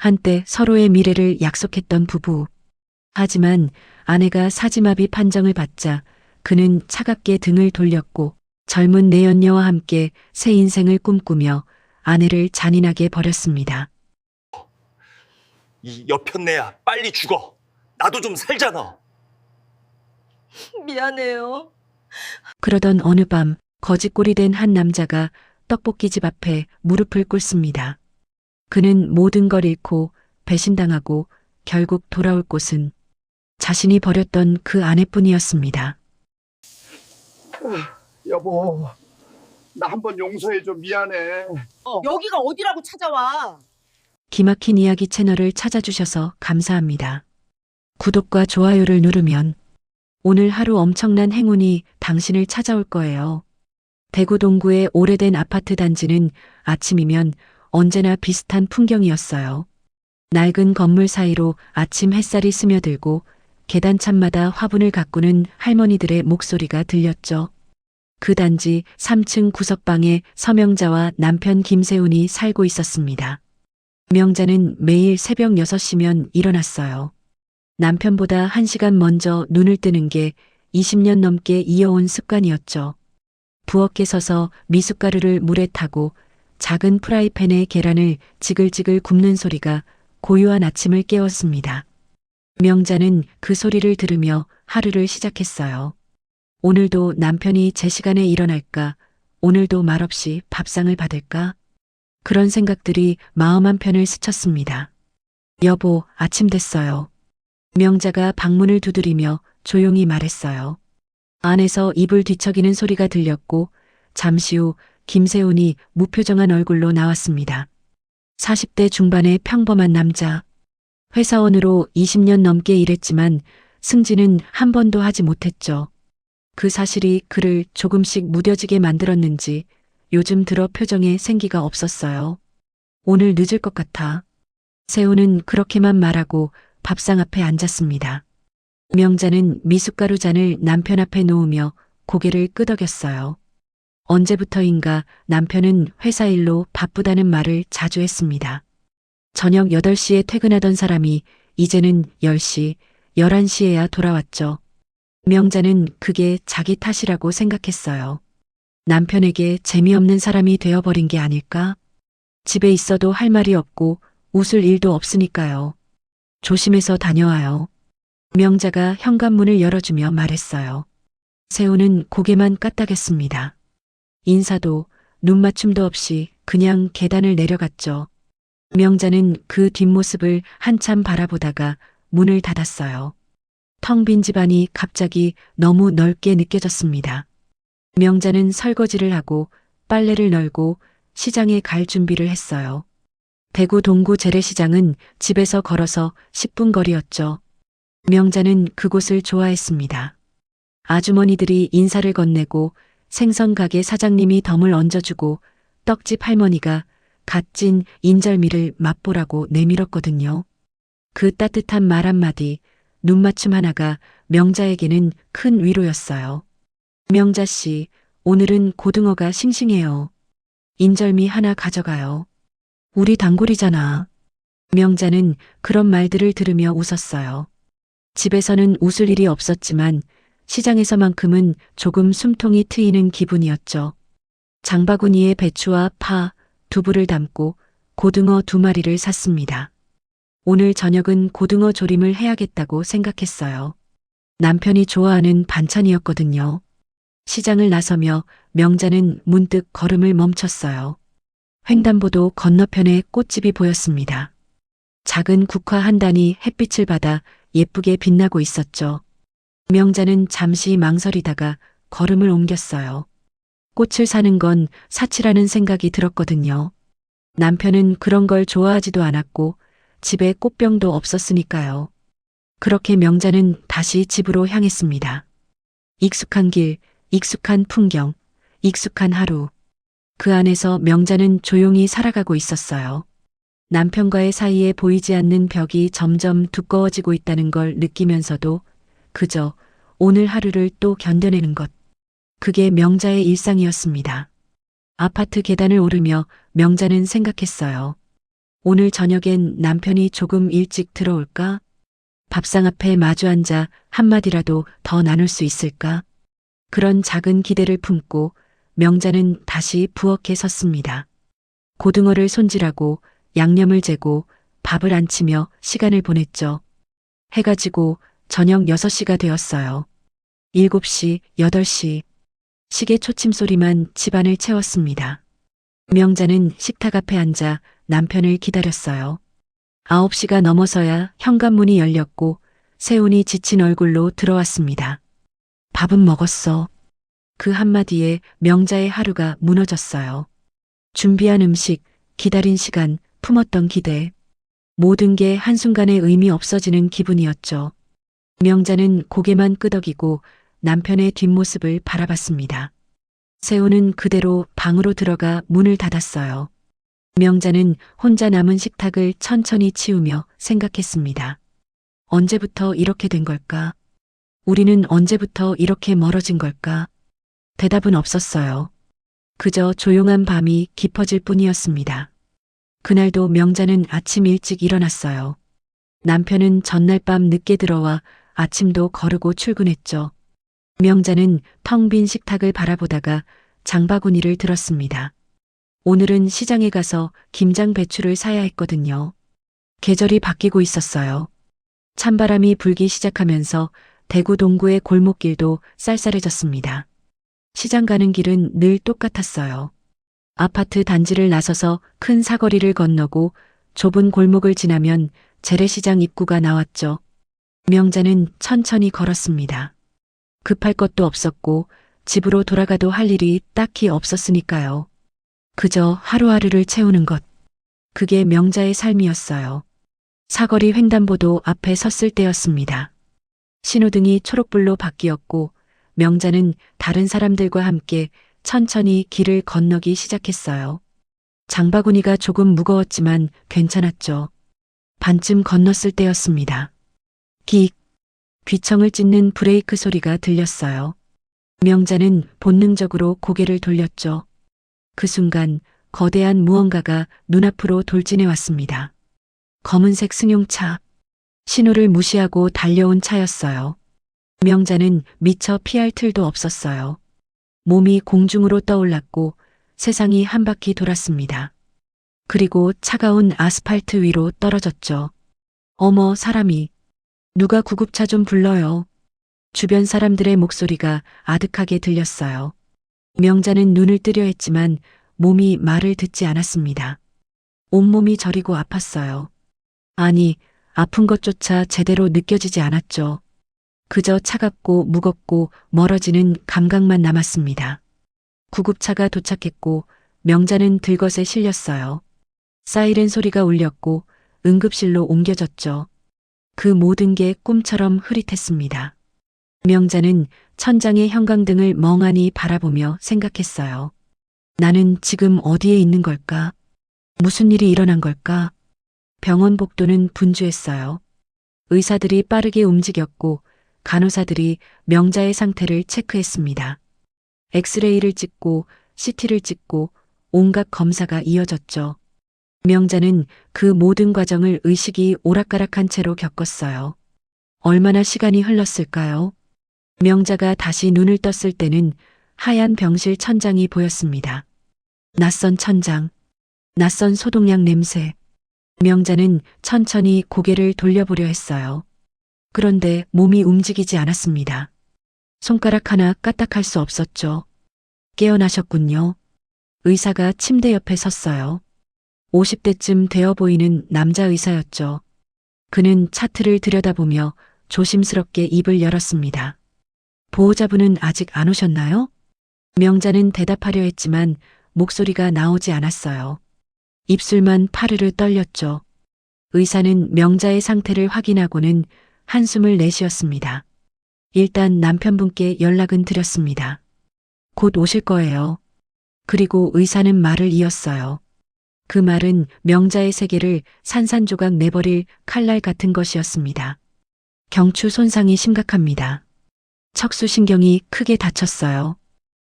한때 서로의 미래를 약속했던 부부. 하지만 아내가 사지마비 판정을 받자 그는 차갑게 등을 돌렸고 젊은 내연녀와 함께 새 인생을 꿈꾸며 아내를 잔인하게 버렸습니다. 이 여편네야, 빨리 죽어. 나도 좀 살잖아. 미안해요. 그러던 어느 밤 거지꼴이 된 한 남자가 떡볶이집 앞에 무릎을 꿇습니다. 그는 모든 걸 잃고 배신당하고 결국 돌아올 곳은 자신이 버렸던 그 아내뿐이었습니다. 여보, 나 한번 용서해줘. 미안해. 여기가 어디라고 찾아와? 기막힌 이야기 채널을 찾아주셔서 감사합니다. 구독과 좋아요를 누르면 오늘 하루 엄청난 행운이 당신을 찾아올 거예요. 대구 동구의 오래된 아파트 단지는 아침이면 언제나 비슷한 풍경이었어요. 낡은 건물 사이로 아침 햇살이 스며들고 계단참마다 화분을 가꾸는 할머니들의 목소리가 들렸죠. 그 단지 3층 구석방에 서명자와 남편 김세훈이 살고 있었습니다. 명자는 매일 새벽 6시면 일어났어요. 남편보다 1시간 먼저 눈을 뜨는 게 20년 넘게 이어온 습관이었죠. 부엌에 서서 미숫가루를 물에 타고 작은 프라이팬에 계란을 지글지글 굽는 소리가 고요한 아침을 깨웠습니다. 명자는 그 소리를 들으며 하루를 시작했어요. 오늘도 남편이 제 시간에 일어날까? 오늘도 말없이 밥상을 받을까? 그런 생각들이 마음 한편을 스쳤습니다. 여보, 아침 됐어요. 명자가 방문을 두드리며 조용히 말했어요. 안에서 이불 뒤척이는 소리가 들렸고 잠시 후 김세훈이 무표정한 얼굴로 나왔습니다. 40대 중반의 평범한 남자. 회사원으로 20년 넘게 일했지만 승진은 한 번도 하지 못했죠. 그 사실이 그를 조금씩 무뎌지게 만들었는지 요즘 들어 표정에 생기가 없었어요. 오늘 늦을 것 같아. 세훈은 그렇게만 말하고 밥상 앞에 앉았습니다. 명자는 미숫가루 잔을 남편 앞에 놓으며 고개를 끄덕였어요. 언제부터인가 남편은 회사 일로 바쁘다는 말을 자주 했습니다. 저녁 8시에 퇴근하던 사람이 이제는 10시, 11시에야 돌아왔죠. 명자는 그게 자기 탓이라고 생각했어요. 남편에게 재미없는 사람이 되어버린 게 아닐까? 집에 있어도 할 말이 없고 웃을 일도 없으니까요. 조심해서 다녀와요. 명자가 현관문을 열어주며 말했어요. 세훈은 고개만 까딱했습니다. 인사도 눈맞춤도 없이 그냥 계단을 내려갔죠. 명자는 그 뒷모습을 한참 바라보다가 문을 닫았어요. 텅 빈 집안이 갑자기 너무 넓게 느껴졌습니다. 명자는 설거지를 하고 빨래를 널고 시장에 갈 준비를 했어요. 대구 동구 재래시장은 집에서 걸어서 10분 거리였죠. 명자는 그곳을 좋아했습니다. 아주머니들이 인사를 건네고 생선 가게 사장님이 덤을 얹어주고 떡집 할머니가 갓 찐 인절미를 맛보라고 내밀었거든요. 그 따뜻한 말 한마디, 눈맞춤 하나가 명자에게는 큰 위로였어요. 명자 씨, 오늘은 고등어가 싱싱해요. 인절미 하나 가져가요. 우리 단골이잖아. 명자는 그런 말들을 들으며 웃었어요. 집에서는 웃을 일이 없었지만 시장에서만큼은 조금 숨통이 트이는 기분이었죠. 장바구니에 배추와 파, 두부를 담고 고등어 2마리를 샀습니다. 오늘 저녁은 고등어 조림을 해야겠다고 생각했어요. 남편이 좋아하는 반찬이었거든요. 시장을 나서며 명자는 문득 걸음을 멈췄어요. 횡단보도 건너편에 꽃집이 보였습니다. 작은 국화 한 단이 햇빛을 받아 예쁘게 빛나고 있었죠. 명자는 잠시 망설이다가 걸음을 옮겼어요. 꽃을 사는 건 사치라는 생각이 들었거든요. 남편은 그런 걸 좋아하지도 않았고 집에 꽃병도 없었으니까요. 그렇게 명자는 다시 집으로 향했습니다. 익숙한 길, 익숙한 풍경, 익숙한 하루. 그 안에서 명자는 조용히 살아가고 있었어요. 남편과의 사이에 보이지 않는 벽이 점점 두꺼워지고 있다는 걸 느끼면서도 그저 오늘 하루를 또 견뎌내는 것. 그게 명자의 일상이었습니다. 아파트 계단을 오르며 명자는 생각했어요. 오늘 저녁엔 남편이 조금 일찍 들어올까? 밥상 앞에 마주 앉아 한마디라도 더 나눌 수 있을까? 그런 작은 기대를 품고 명자는 다시 부엌에 섰습니다. 고등어를 손질하고 양념을 재고 밥을 안 치며 시간을 보냈죠. 해가 지고 저녁 6시가 되었어요. 7시, 8시. 시계 초침 소리만 집안을 채웠습니다. 명자는 식탁 앞에 앉아 남편을 기다렸어요. 9시가 넘어서야 현관문이 열렸고 세훈이 지친 얼굴로 들어왔습니다. 밥은 먹었어. 그 한마디에 명자의 하루가 무너졌어요. 준비한 음식, 기다린 시간, 품었던 기대. 모든 게 한순간에 의미 없어지는 기분이었죠. 명자는 고개만 끄덕이고 남편의 뒷모습을 바라봤습니다. 세훈은 그대로 방으로 들어가 문을 닫았어요. 명자는 혼자 남은 식탁을 천천히 치우며 생각했습니다. 언제부터 이렇게 된 걸까? 우리는 언제부터 이렇게 멀어진 걸까? 대답은 없었어요. 그저 조용한 밤이 깊어질 뿐이었습니다. 그날도 명자는 아침 일찍 일어났어요. 남편은 전날 밤 늦게 들어와 아침도 거르고 출근했죠. 명자는 텅 빈 식탁을 바라보다가 장바구니를 들었습니다. 오늘은 시장에 가서 김장 배추를 사야 했거든요. 계절이 바뀌고 있었어요. 찬바람이 불기 시작하면서 대구 동구의 골목길도 쌀쌀해졌습니다. 시장 가는 길은 늘 똑같았어요. 아파트 단지를 나서서 큰 사거리를 건너고 좁은 골목을 지나면 재래시장 입구가 나왔죠. 명자는 천천히 걸었습니다. 급할 것도 없었고 집으로 돌아가도 할 일이 딱히 없었으니까요. 그저 하루하루를 채우는 것. 그게 명자의 삶이었어요. 사거리 횡단보도 앞에 섰을 때였습니다. 신호등이 초록불로 바뀌었고 명자는 다른 사람들과 함께 천천히 길을 건너기 시작했어요. 장바구니가 조금 무거웠지만 괜찮았죠. 반쯤 건넜을 때였습니다. 긱! 귀청을 찢는 브레이크 소리가 들렸어요. 명자는 본능적으로 고개를 돌렸죠. 그 순간 거대한 무언가가 눈앞으로 돌진해 왔습니다. 검은색 승용차. 신호를 무시하고 달려온 차였어요. 명자는 미처 피할 틈도 없었어요. 몸이 공중으로 떠올랐고 세상이 한 바퀴 돌았습니다. 그리고 차가운 아스팔트 위로 떨어졌죠. 어머, 사람이. 누가 구급차 좀 불러요. 주변 사람들의 목소리가 아득하게 들렸어요. 명자는 눈을 뜨려 했지만 몸이 말을 듣지 않았습니다. 온몸이 저리고 아팠어요. 아니, 아픈 것조차 제대로 느껴지지 않았죠. 그저 차갑고 무겁고 멀어지는 감각만 남았습니다. 구급차가 도착했고 명자는 들것에 실렸어요. 사이렌 소리가 울렸고 응급실로 옮겨졌죠. 그 모든 게 꿈처럼 흐릿했습니다. 명자는 천장의 형광등을 멍하니 바라보며 생각했어요. 나는 지금 어디에 있는 걸까? 무슨 일이 일어난 걸까? 병원 복도는 분주했어요. 의사들이 빠르게 움직였고 간호사들이 명자의 상태를 체크했습니다. 엑스레이를 찍고 CT를 찍고 온갖 검사가 이어졌죠. 명자는 그 모든 과정을 의식이 오락가락한 채로 겪었어요. 얼마나 시간이 흘렀을까요? 명자가 다시 눈을 떴을 때는 하얀 병실 천장이 보였습니다. 낯선 천장, 낯선 소독약 냄새. 명자는 천천히 고개를 돌려보려 했어요. 그런데 몸이 움직이지 않았습니다. 손가락 하나 까딱할 수 없었죠. 깨어나셨군요. 의사가 침대 옆에 섰어요. 50대쯤 되어 보이는 남자 의사였죠. 그는 차트를 들여다보며 조심스럽게 입을 열었습니다. 보호자분은 아직 안 오셨나요? 명자는 대답하려 했지만 목소리가 나오지 않았어요. 입술만 파르르 떨렸죠. 의사는 명자의 상태를 확인하고는 한숨을 내쉬었습니다. 일단 남편분께 연락은 드렸습니다. 곧 오실 거예요. 그리고 의사는 말을 이었어요. 그 말은 명자의 세계를 산산조각 내버릴 칼날 같은 것이었습니다. 경추 손상이 심각합니다. 척수신경이 크게 다쳤어요.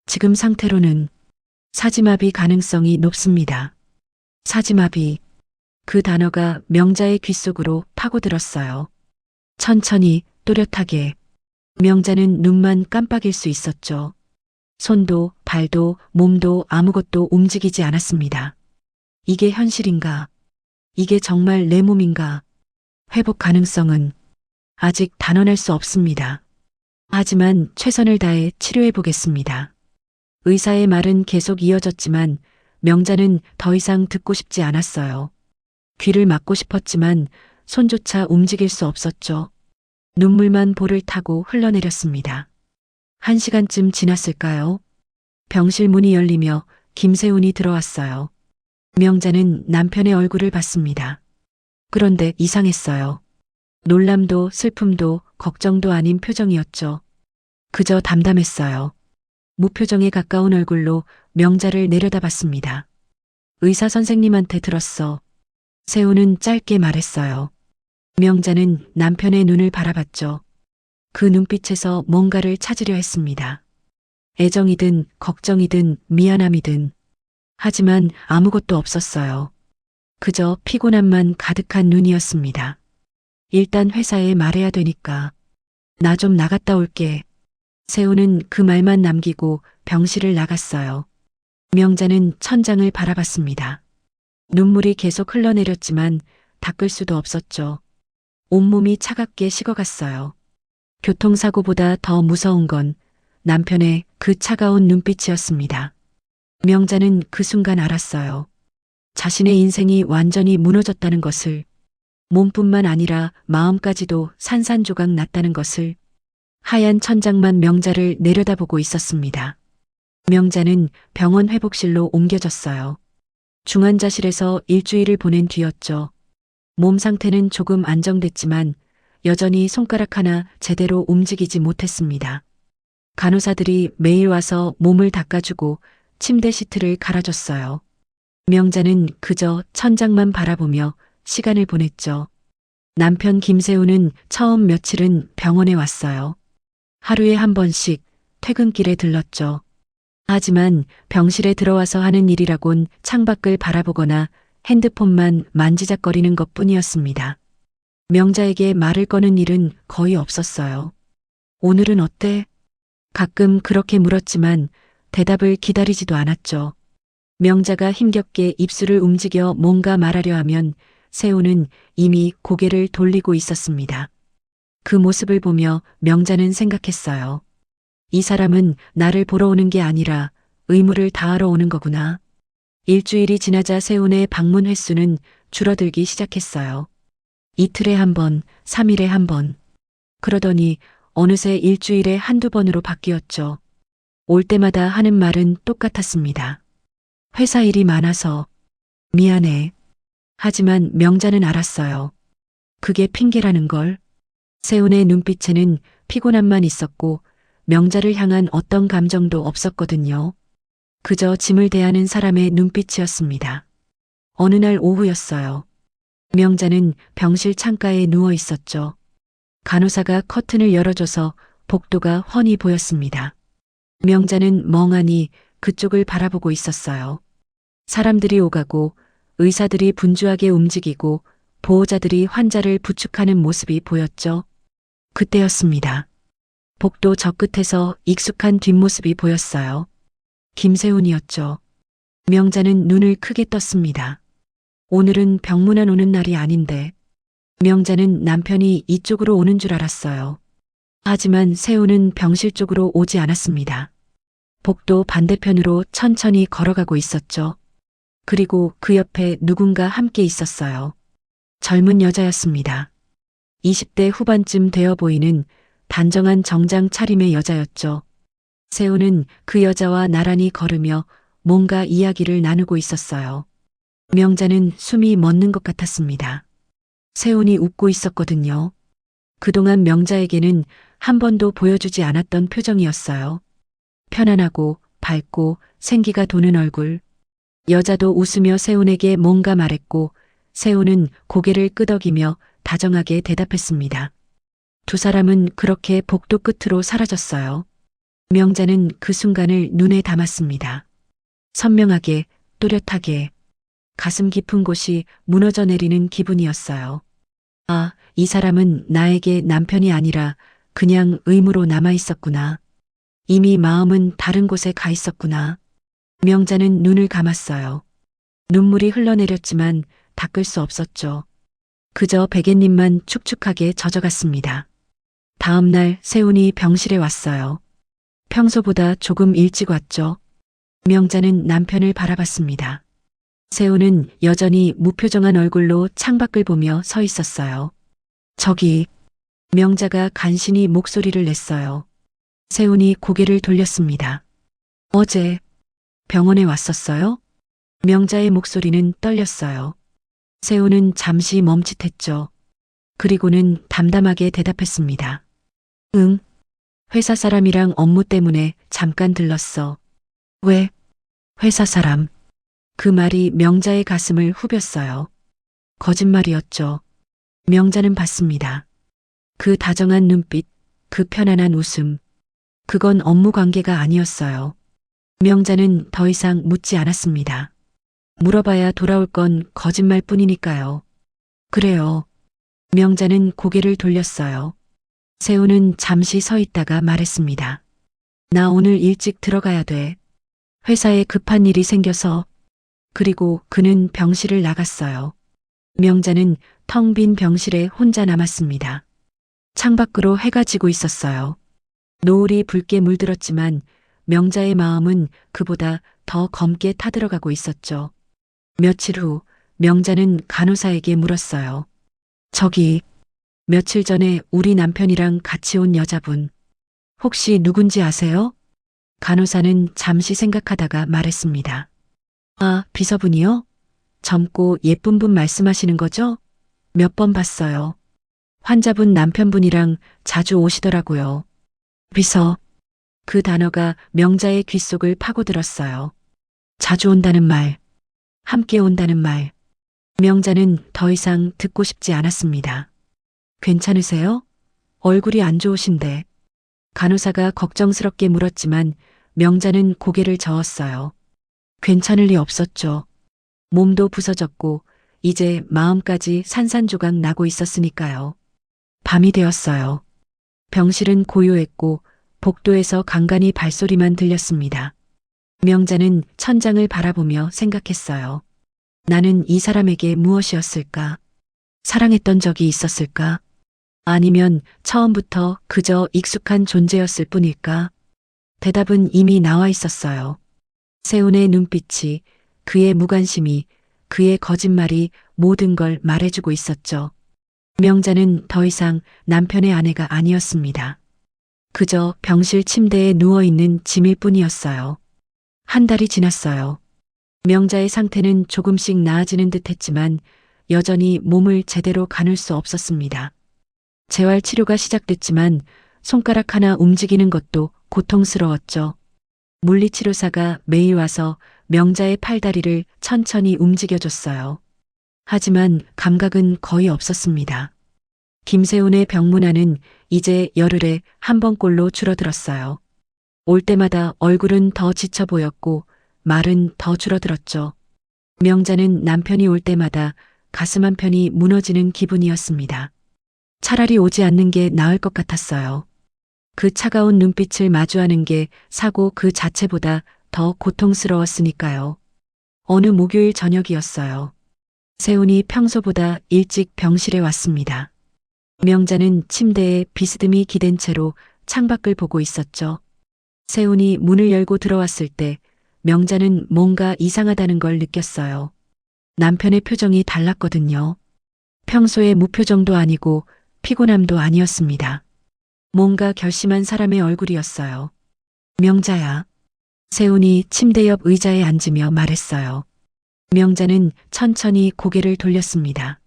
지금 상태로는 사지마비 가능성이 높습니다. 사지마비. 그 단어가 명자의 귓속으로 파고들었어요. 천천히, 또렷하게. 명자는 눈만 깜빡일 수 있었죠. 손도, 발도, 몸도 아무것도 움직이지 않았습니다. 이게 현실인가? 이게 정말 내 몸인가? 회복 가능성은 아직 단언할 수 없습니다. 하지만 최선을 다해 치료해 보겠습니다. 의사의 말은 계속 이어졌지만 명자는 더 이상 듣고 싶지 않았어요. 귀를 막고 싶었지만 손조차 움직일 수 없었죠. 눈물만 볼을 타고 흘러내렸습니다. 1시간쯤 지났을까요? 병실 문이 열리며 김세훈이 들어왔어요. 명자는 남편의 얼굴을 봤습니다. 그런데 이상했어요. 놀람도 슬픔도 걱정도 아닌 표정이었죠. 그저 담담했어요. 무표정에 가까운 얼굴로 명자를 내려다봤습니다. 의사 선생님한테 들었어. 세훈은 짧게 말했어요. 명자는 남편의 눈을 바라봤죠. 그 눈빛에서 뭔가를 찾으려 했습니다. 애정이든 걱정이든 미안함이든. 하지만 아무것도 없었어요. 그저 피곤함만 가득한 눈이었습니다. 일단 회사에 말해야 되니까. 나 좀 나갔다 올게. 세훈은 그 말만 남기고 병실을 나갔어요. 명자는 천장을 바라봤습니다. 눈물이 계속 흘러내렸지만 닦을 수도 없었죠. 온몸이 차갑게 식어갔어요. 교통사고보다 더 무서운 건 남편의 그 차가운 눈빛이었습니다. 명자는 그 순간 알았어요. 자신의 인생이 완전히 무너졌다는 것을, 몸뿐만 아니라 마음까지도 산산조각 났다는 것을. 하얀 천장만 명자를 내려다보고 있었습니다. 명자는 병원 회복실로 옮겨졌어요. 중환자실에서 일주일을 보낸 뒤였죠. 몸 상태는 조금 안정됐지만 여전히 손가락 하나 제대로 움직이지 못했습니다. 간호사들이 매일 와서 몸을 닦아주고 침대 시트를 갈아줬어요. 명자는 그저 천장만 바라보며 시간을 보냈죠. 남편 김세훈은 처음 며칠은 병원에 왔어요. 하루에 한 번씩 퇴근길에 들렀죠. 하지만 병실에 들어와서 하는 일이라곤 창밖을 바라보거나 핸드폰만 만지작거리는 것뿐이었습니다. 명자에게 말을 거는 일은 거의 없었어요. 오늘은 어때? 가끔 그렇게 물었지만 대답을 기다리지도 않았죠. 명자가 힘겹게 입술을 움직여 뭔가 말하려 하면 세훈은 이미 고개를 돌리고 있었습니다. 그 모습을 보며 명자는 생각했어요. 이 사람은 나를 보러 오는 게 아니라 의무를 다하러 오는 거구나. 일주일이 지나자 세훈의 방문 횟수는 줄어들기 시작했어요. 이틀에 한 번, 3일에 한 번. 그러더니 어느새 일주일에 한두 번으로 바뀌었죠. 올 때마다 하는 말은 똑같았습니다. 회사 일이 많아서 미안해. 하지만 명자는 알았어요. 그게 핑계라는 걸. 세훈의 눈빛에는 피곤함만 있었고 명자를 향한 어떤 감정도 없었거든요. 그저 짐을 대하는 사람의 눈빛이었습니다. 어느 날 오후였어요. 명자는 병실 창가에 누워 있었죠. 간호사가 커튼을 열어줘서 복도가 훤히 보였습니다. 명자는 멍하니 그쪽을 바라보고 있었어요. 사람들이 오가고 의사들이 분주하게 움직이고 보호자들이 환자를 부축하는 모습이 보였죠. 그때였습니다. 복도 저 끝에서 익숙한 뒷모습이 보였어요. 김세훈이었죠. 명자는 눈을 크게 떴습니다. 오늘은 병문안 오는 날이 아닌데. 명자는 남편이 이쪽으로 오는 줄 알았어요. 하지만 세훈은 병실 쪽으로 오지 않았습니다. 복도 반대편으로 천천히 걸어가고 있었죠. 그리고 그 옆에 누군가 함께 있었어요. 젊은 여자였습니다. 20대 후반쯤 되어 보이는 단정한 정장 차림의 여자였죠. 세훈은 그 여자와 나란히 걸으며 뭔가 이야기를 나누고 있었어요. 명자는 숨이 멎는 것 같았습니다. 세훈이 웃고 있었거든요. 그동안 명자에게는 한 번도 보여주지 않았던 표정이었어요. 편안하고 밝고 생기가 도는 얼굴. 여자도 웃으며 세훈에게 뭔가 말했고 세훈은 고개를 끄덕이며 다정하게 대답했습니다. 두 사람은 그렇게 복도 끝으로 사라졌어요. 명자는 그 순간을 눈에 담았습니다. 선명하게, 또렷하게. 가슴 깊은 곳이 무너져 내리는 기분이었어요. 아, 이 사람은 나에게 남편이 아니라 그냥 의무로 남아 있었구나. 이미 마음은 다른 곳에 가 있었구나. 명자는 눈을 감았어요. 눈물이 흘러내렸지만 닦을 수 없었죠. 그저 베갯잎만 축축하게 젖어갔습니다. 다음 날 세훈이 병실에 왔어요. 평소보다 조금 일찍 왔죠. 명자는 남편을 바라봤습니다. 세훈은 여전히 무표정한 얼굴로 창밖을 보며 서 있었어요. 저기, 명자가 간신히 목소리를 냈어요. 세훈이 고개를 돌렸습니다. 어제 병원에 왔었어요? 명자의 목소리는 떨렸어요. 세훈은 잠시 멈칫했죠. 그리고는 담담하게 대답했습니다. 응. 회사 사람이랑 업무 때문에 잠깐 들렀어. 왜? 회사 사람. 그 말이 명자의 가슴을 후볐어요. 거짓말이었죠. 명자는 봤습니다. 그 다정한 눈빛, 그 편안한 웃음. 그건 업무 관계가 아니었어요. 명자는 더 이상 묻지 않았습니다. 물어봐야 돌아올 건 거짓말뿐이니까요. 그래요. 명자는 고개를 돌렸어요. 세훈은 잠시 서 있다가 말했습니다. 나 오늘 일찍 들어가야 돼. 회사에 급한 일이 생겨서. 그리고 그는 병실을 나갔어요. 명자는 텅 빈 병실에 혼자 남았습니다. 창밖으로 해가 지고 있었어요. 노을이 붉게 물들었지만 명자의 마음은 그보다 더 검게 타들어가고 있었죠. 며칠 후 명자는 간호사에게 물었어요. 저기, 며칠 전에 우리 남편이랑 같이 온 여자분, 혹시 누군지 아세요? 간호사는 잠시 생각하다가 말했습니다. 아, 비서분이요? 젊고 예쁜 분 말씀하시는 거죠? 몇 번 봤어요. 환자분 남편분이랑 자주 오시더라고요. 비서. 그 단어가 명자의 귓속을 파고들었어요. 자주 온다는 말, 함께 온다는 말. 명자는 더 이상 듣고 싶지 않았습니다. 괜찮으세요? 얼굴이 안 좋으신데. 간호사가 걱정스럽게 물었지만 명자는 고개를 저었어요. 괜찮을 리 없었죠. 몸도 부서졌고 이제 마음까지 산산조각 나고 있었으니까요. 밤이 되었어요. 병실은 고요했고 복도에서 간간히 발소리만 들렸습니다. 명자는 천장을 바라보며 생각했어요. 나는 이 사람에게 무엇이었을까? 사랑했던 적이 있었을까? 아니면 처음부터 그저 익숙한 존재였을 뿐일까? 대답은 이미 나와 있었어요. 세훈의 눈빛이, 그의 무관심이, 그의 거짓말이 모든 걸 말해주고 있었죠. 명자는 더 이상 남편의 아내가 아니었습니다. 그저 병실 침대에 누워있는 짐일 뿐이었어요. 한 달이 지났어요. 명자의 상태는 조금씩 나아지는 듯 했지만 여전히 몸을 제대로 가눌 수 없었습니다. 재활 치료가 시작됐지만 손가락 하나 움직이는 것도 고통스러웠죠. 물리치료사가 매일 와서 명자의 팔다리를 천천히 움직여줬어요. 하지만 감각은 거의 없었습니다. 김세훈의 병문안은 이제 열흘에 한 번꼴로 줄어들었어요. 올 때마다 얼굴은 더 지쳐 보였고 말은 더 줄어들었죠. 명자는 남편이 올 때마다 가슴 한편이 무너지는 기분이었습니다. 차라리 오지 않는 게 나을 것 같았어요. 그 차가운 눈빛을 마주하는 게 사고 그 자체보다 더 고통스러웠으니까요. 어느 목요일 저녁이었어요. 세훈이 평소보다 일찍 병실에 왔습니다. 명자는 침대에 비스듬히 기댄 채로 창밖을 보고 있었죠. 세훈이 문을 열고 들어왔을 때 명자는 뭔가 이상하다는 걸 느꼈어요. 남편의 표정이 달랐거든요. 평소의 무표정도 아니고 피곤함도 아니었습니다. 뭔가 결심한 사람의 얼굴이었어요. 명자야. 세훈이 침대 옆 의자에 앉으며 말했어요. 명자는 천천히 고개를 돌렸습니다.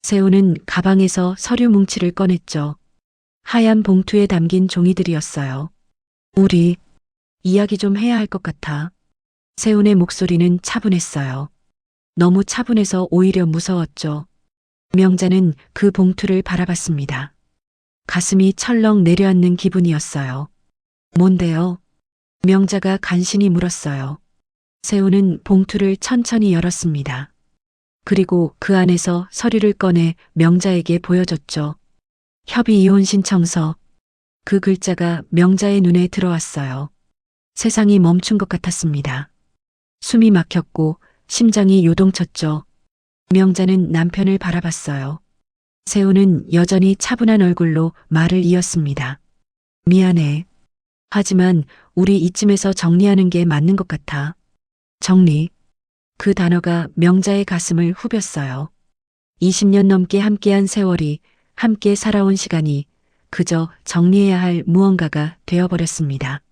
세훈은 가방에서 서류 뭉치를 꺼냈죠. 하얀 봉투에 담긴 종이들이었어요. 우리 이야기 좀 해야 할 것 같아. 세훈의 목소리는 차분했어요. 너무 차분해서 오히려 무서웠죠. 명자는 그 봉투를 바라봤습니다. 가슴이 철렁 내려앉는 기분이었어요. 뭔데요? 명자가 간신히 물었어요. 세훈은 봉투를 천천히 열었습니다. 그리고 그 안에서 서류를 꺼내 명자에게 보여줬죠. 협의 이혼 신청서. 그 글자가 명자의 눈에 들어왔어요. 세상이 멈춘 것 같았습니다. 숨이 막혔고 심장이 요동쳤죠. 명자는 남편을 바라봤어요. 세훈은 여전히 차분한 얼굴로 말을 이었습니다. 미안해. 하지만 우리 이쯤에서 정리하는 게 맞는 것 같아. 정리. 그 단어가 명자의 가슴을 후볐어요. 20년 넘게 함께한 세월이, 함께 살아온 시간이 그저 정리해야 할 무언가가 되어버렸습니다.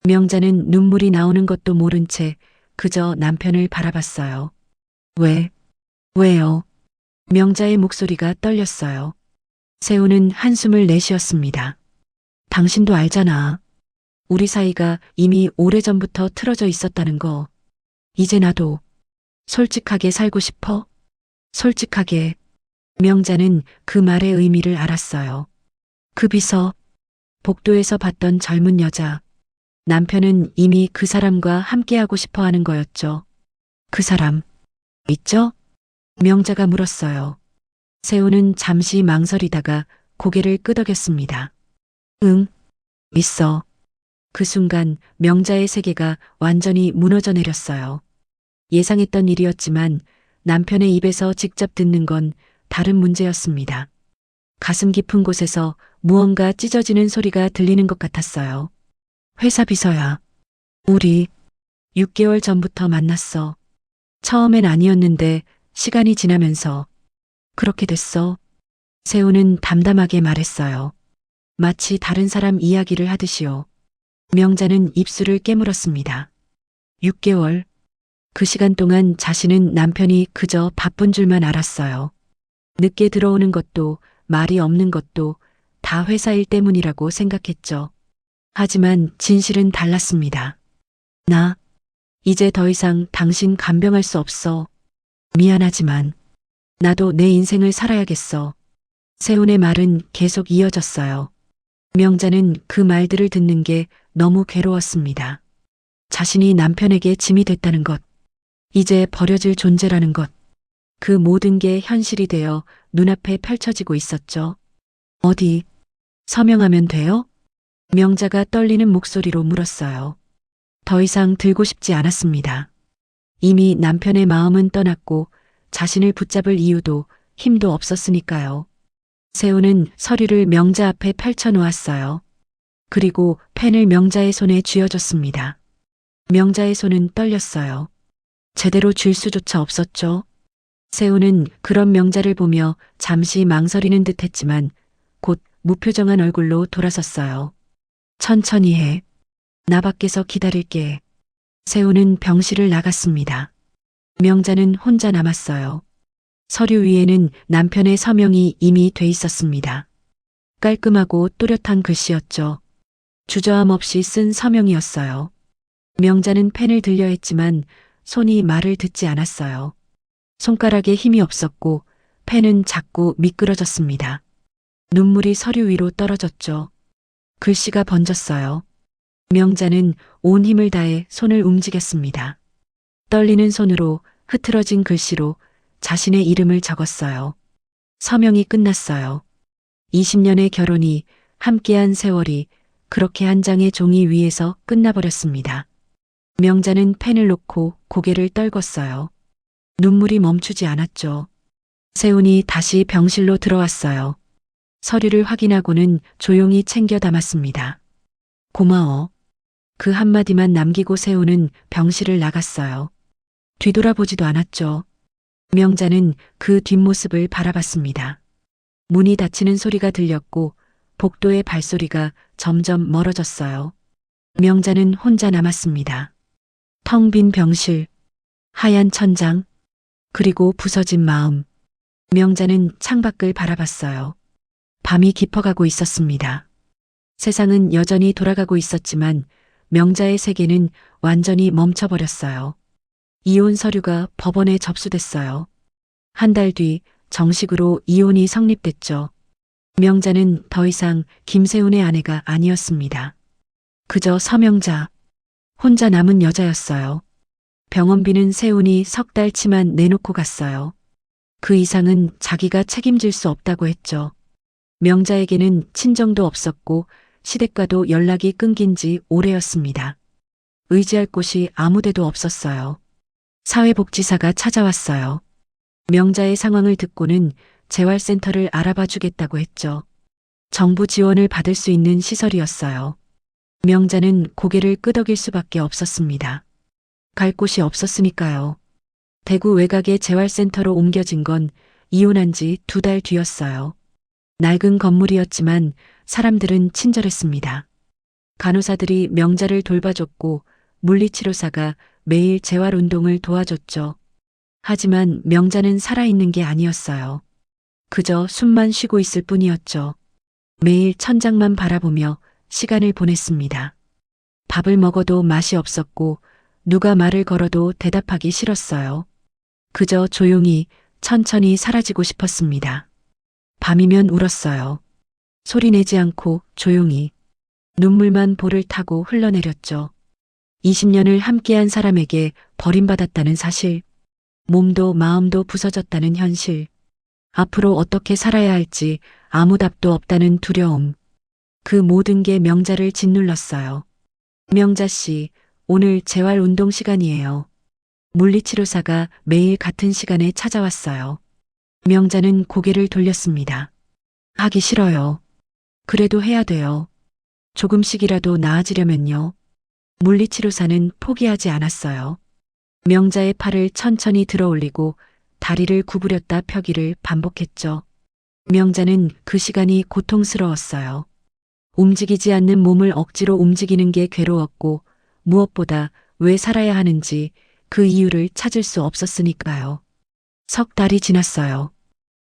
명자는 눈물이 나오는 것도 모른 채 그저 남편을 바라봤어요. 왜요? 명자의 목소리가 떨렸어요. 세훈은 한숨을 내쉬었습니다. 당신도 알잖아. 우리 사이가 이미 오래전부터 틀어져 있었다는 거. 이제 나도 솔직하게 살고 싶어? 솔직하게. 명자는 그 말의 의미를 알았어요. 그 비서, 복도에서 봤던 젊은 여자. 남편은 이미 그 사람과 함께하고 싶어 하는 거였죠. 그 사람, 있죠? 명자가 물었어요. 세훈은 잠시 망설이다가 고개를 끄덕였습니다. 응, 있어. 그 순간 명자의 세계가 완전히 무너져 내렸어요. 예상했던 일이었지만 남편의 입에서 직접 듣는 건 다른 문제였습니다. 가슴 깊은 곳에서 무언가 찢어지는 소리가 들리는 것 같았어요. 회사 비서야. 우리 6개월 전부터 만났어. 처음엔 아니었는데 시간이 지나면서 그렇게 됐어. 세훈은 담담하게 말했어요. 마치 다른 사람 이야기를 하듯이요. 명자는 입술을 깨물었습니다. 6개월. 그 시간 동안 자신은 남편이 그저 바쁜 줄만 알았어요. 늦게 들어오는 것도 말이 없는 것도 다 회사 일 때문이라고 생각했죠. 하지만 진실은 달랐습니다. 나 이제 더 이상 당신 간병할 수 없어. 미안하지만 나도 내 인생을 살아야겠어. 세훈의 말은 계속 이어졌어요. 명자는 그 말들을 듣는 게 너무 괴로웠습니다. 자신이 남편에게 짐이 됐다는 것, 이제 버려질 존재라는 것, 그 모든 게 현실이 되어 눈앞에 펼쳐지고 있었죠. 어디 서명하면 돼요? 명자가 떨리는 목소리로 물었어요. 더 이상 들고 싶지 않았습니다. 이미 남편의 마음은 떠났고 자신을 붙잡을 이유도 힘도 없었으니까요. 세훈은 서류를 명자 앞에 펼쳐 놓았어요. 그리고 펜을 명자의 손에 쥐어줬습니다. 명자의 손은 떨렸어요. 제대로 쥘 수조차 없었죠. 세훈은 그런 명자를 보며 잠시 망설이는 듯 했지만 곧 무표정한 얼굴로 돌아섰어요. 천천히 해. 나 밖에서 기다릴게. 세훈은 병실을 나갔습니다. 명자는 혼자 남았어요. 서류 위에는 남편의 서명이 이미 돼 있었습니다. 깔끔하고 또렷한 글씨였죠. 주저함 없이 쓴 서명이었어요. 명자는 펜을 들려 했지만 손이 말을 듣지 않았어요. 손가락에 힘이 없었고 펜은 자꾸 미끄러졌습니다. 눈물이 서류 위로 떨어졌죠. 글씨가 번졌어요. 명자는 온 힘을 다해 손을 움직였습니다. 떨리는 손으로 흐트러진 글씨로 자신의 이름을 적었어요. 서명이 끝났어요. 20년의 결혼이, 함께한 세월이 그렇게 한 장의 종이 위에서 끝나버렸습니다. 명자는 펜을 놓고 고개를 떨궜어요. 눈물이 멈추지 않았죠. 세훈이 다시 병실로 들어왔어요. 서류를 확인하고는 조용히 챙겨 담았습니다. 고마워. 그 한마디만 남기고 세훈은 병실을 나갔어요. 뒤돌아보지도 않았죠. 명자는 그 뒷모습을 바라봤습니다. 문이 닫히는 소리가 들렸고 복도의 발소리가 점점 멀어졌어요. 명자는 혼자 남았습니다. 텅 빈 병실, 하얀 천장, 그리고 부서진 마음. 명자는 창밖을 바라봤어요. 밤이 깊어가고 있었습니다. 세상은 여전히 돌아가고 있었지만 명자의 세계는 완전히 멈춰버렸어요. 이혼 서류가 법원에 접수됐어요. 한 달 뒤 정식으로 이혼이 성립됐죠. 명자는 더 이상 김세훈의 아내가 아니었습니다. 그저 서명자, 혼자 남은 여자였어요. 병원비는 세훈이 석 달치만 내놓고 갔어요. 그 이상은 자기가 책임질 수 없다고 했죠. 명자에게는 친정도 없었고 시댁과도 연락이 끊긴 지 오래였습니다. 의지할 곳이 아무데도 없었어요. 사회복지사가 찾아왔어요. 명자의 상황을 듣고는 재활센터를 알아봐 주겠다고 했죠. 정부 지원을 받을 수 있는 시설이었어요. 명자는 고개를 끄덕일 수밖에 없었습니다. 갈 곳이 없었으니까요. 대구 외곽의 재활센터로 옮겨진 건 이혼한 지 2달 뒤였어요. 낡은 건물이었지만 사람들은 친절했습니다. 간호사들이 명자를 돌봐줬고 물리치료사가 매일 재활운동을 도와줬죠. 하지만 명자는 살아있는 게 아니었어요. 그저 숨만 쉬고 있을 뿐이었죠. 매일 천장만 바라보며 시간을 보냈습니다. 밥을 먹어도 맛이 없었고 누가 말을 걸어도 대답하기 싫었어요. 그저 조용히 천천히 사라지고 싶었습니다. 밤이면 울었어요. 소리내지 않고 조용히. 눈물만 볼을 타고 흘러내렸죠. 20년을 함께한 사람에게 버림받았다는 사실. 몸도 마음도 부서졌다는 현실. 앞으로 어떻게 살아야 할지 아무 답도 없다는 두려움. 그 모든 게 명자를 짓눌렀어요. 명자 씨, 오늘 재활운동 시간이에요. 물리치료사가 매일 같은 시간에 찾아왔어요. 명자는 고개를 돌렸습니다. 하기 싫어요. 그래도 해야 돼요. 조금씩이라도 나아지려면요. 물리치료사는 포기하지 않았어요. 명자의 팔을 천천히 들어 올리고 다리를 구부렸다 펴기를 반복했죠. 명자는 그 시간이 고통스러웠어요. 움직이지 않는 몸을 억지로 움직이는 게 괴로웠고 무엇보다 왜 살아야 하는지 그 이유를 찾을 수 없었으니까요. 석 달이 지났어요.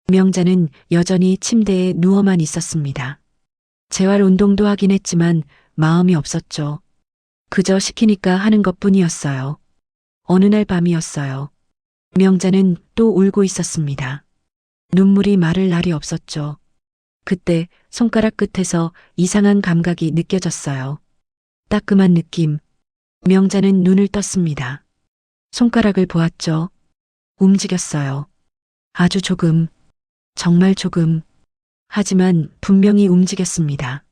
명자는 여전히 침대에 누워만 있었습니다. 재활운동도 하긴 했지만 마음이 없었죠. 그저 시키니까 하는 것뿐이었어요. 어느 날 밤이었어요. 명자는 또 울고 있었습니다. 눈물이 마를 날이 없었죠. 그때 손가락 끝에서 이상한 감각이 느껴졌어요. 따끔한 느낌. 명자는 눈을 떴습니다. 손가락을 보았죠. 움직였어요. 아주 조금, 정말 조금. 하지만 분명히 움직였습니다.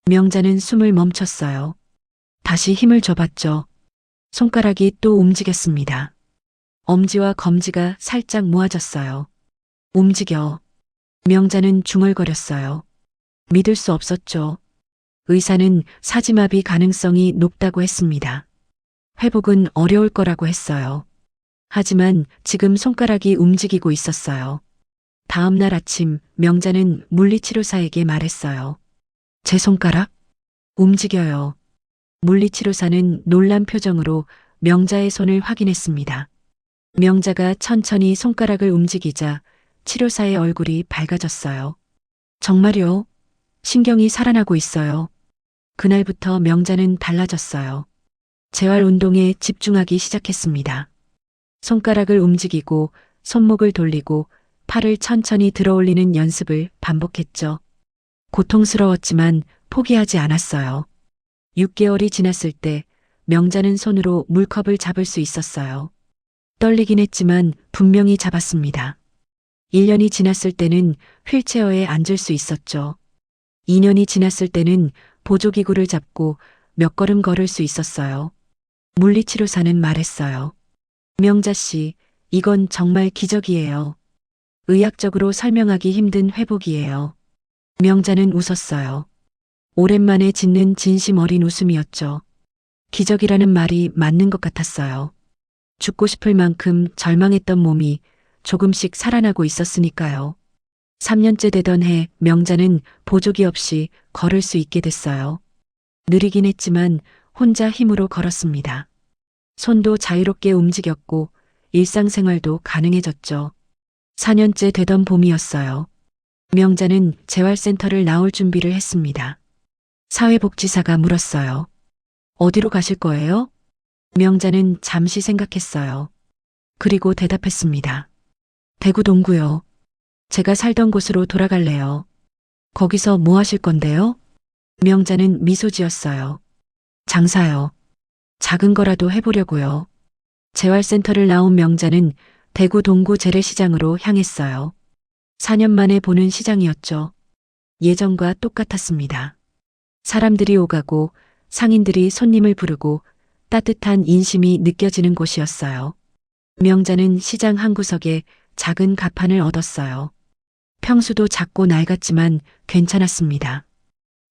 명자는 숨을 멈췄어요. 다시 힘을 줘봤죠. 손가락이 또 움직였습니다. 엄지와 검지가 살짝 모아졌어요. 움직여. 명자는 중얼거렸어요. 믿을 수 없었죠. 의사는 사지마비 가능성이 높다고 했습니다. 회복은 어려울 거라고 했어요. 하지만 지금 손가락이 움직이고 있었어요. 다음 날 아침 명자는 물리치료사에게 말했어요. 제 손가락? 움직여요. 물리치료사는 놀란 표정으로 명자의 손을 확인했습니다. 명자가 천천히 손가락을 움직이자 치료사의 얼굴이 밝아졌어요. 정말요? 신경이 살아나고 있어요. 그날부터 명자는 달라졌어요. 재활운동에 집중하기 시작했습니다. 손가락을 움직이고 손목을 돌리고 팔을 천천히 들어올리는 연습을 반복했죠. 고통스러웠지만 포기하지 않았어요. 6개월이 지났을 때 명자는 손으로 물컵을 잡을 수 있었어요. 떨리긴 했지만 분명히 잡았습니다. 1년이 지났을 때는 휠체어에 앉을 수 있었죠. 2년이 지났을 때는 보조기구를 잡고 몇 걸음 걸을 수 있었어요. 물리치료사는 말했어요. 명자 씨, 이건 정말 기적이에요. 의학적으로 설명하기 힘든 회복이에요. 명자는 웃었어요. 오랜만에 짓는 진심 어린 웃음이었죠. 기적이라는 말이 맞는 것 같았어요. 죽고 싶을 만큼 절망했던 몸이 조금씩 살아나고 있었으니까요. 3년째 되던 해 명자는 보조기 없이 걸을 수 있게 됐어요. 느리긴 했지만 혼자 힘으로 걸었습니다. 손도 자유롭게 움직였고 일상생활도 가능해졌죠. 4년째 되던 봄이었어요. 명자는 재활센터를 나올 준비를 했습니다. 사회복지사가 물었어요. 어디로 가실 거예요? 명자는 잠시 생각했어요. 그리고 대답했습니다. 대구 동구요. 제가 살던 곳으로 돌아갈래요. 거기서 뭐 하실 건데요? 명자는 미소 지었어요. 장사요. 작은 거라도 해보려고요. 재활센터를 나온 명자는 대구 동구 재래시장으로 향했어요. 4년 만에 보는 시장이었죠. 예전과 똑같았습니다. 사람들이 오가고 상인들이 손님을 부르고 따뜻한 인심이 느껴지는 곳이었어요. 명자는 시장 한 구석에 작은 가판을 얻었어요. 평수도 작고 낡았지만 괜찮았습니다.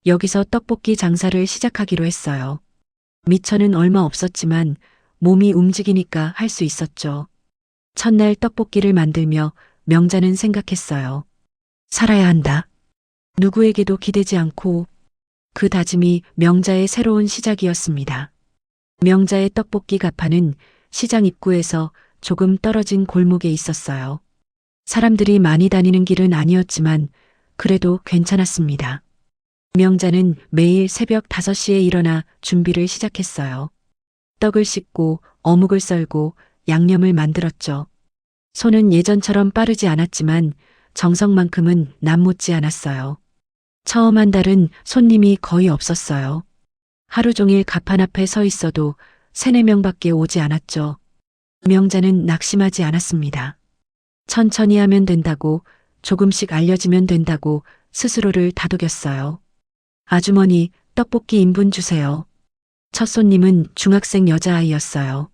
여기서 떡볶이 장사를 시작하기로 했어요. 미처는 얼마 없었지만 몸이 움직이니까 할 수 있었죠. 첫날 떡볶이를 만들며 명자는 생각했어요. 살아야 한다. 누구에게도 기대지 않고. 그 다짐이 명자의 새로운 시작이었습니다. 명자의 떡볶이 가판은 시장 입구에서 조금 떨어진 골목에 있었어요. 사람들이 많이 다니는 길은 아니었지만 그래도 괜찮았습니다. 명자는 매일 새벽 5시에 일어나 준비를 시작했어요. 떡을 씻고 어묵을 썰고 양념을 만들었죠. 손은 예전처럼 빠르지 않았지만 정성만큼은 남못지 않았어요. 처음 한 달은 손님이 거의 없었어요. 하루 종일 가판 앞에 서 있어도 3-4명밖에 오지 않았죠. 명자는 낙심하지 않았습니다. 천천히 하면 된다고, 조금씩 알려지면 된다고 스스로를 다독였어요. 아주머니, 떡볶이 인분 주세요. 첫 손님은 중학생 여자아이였어요.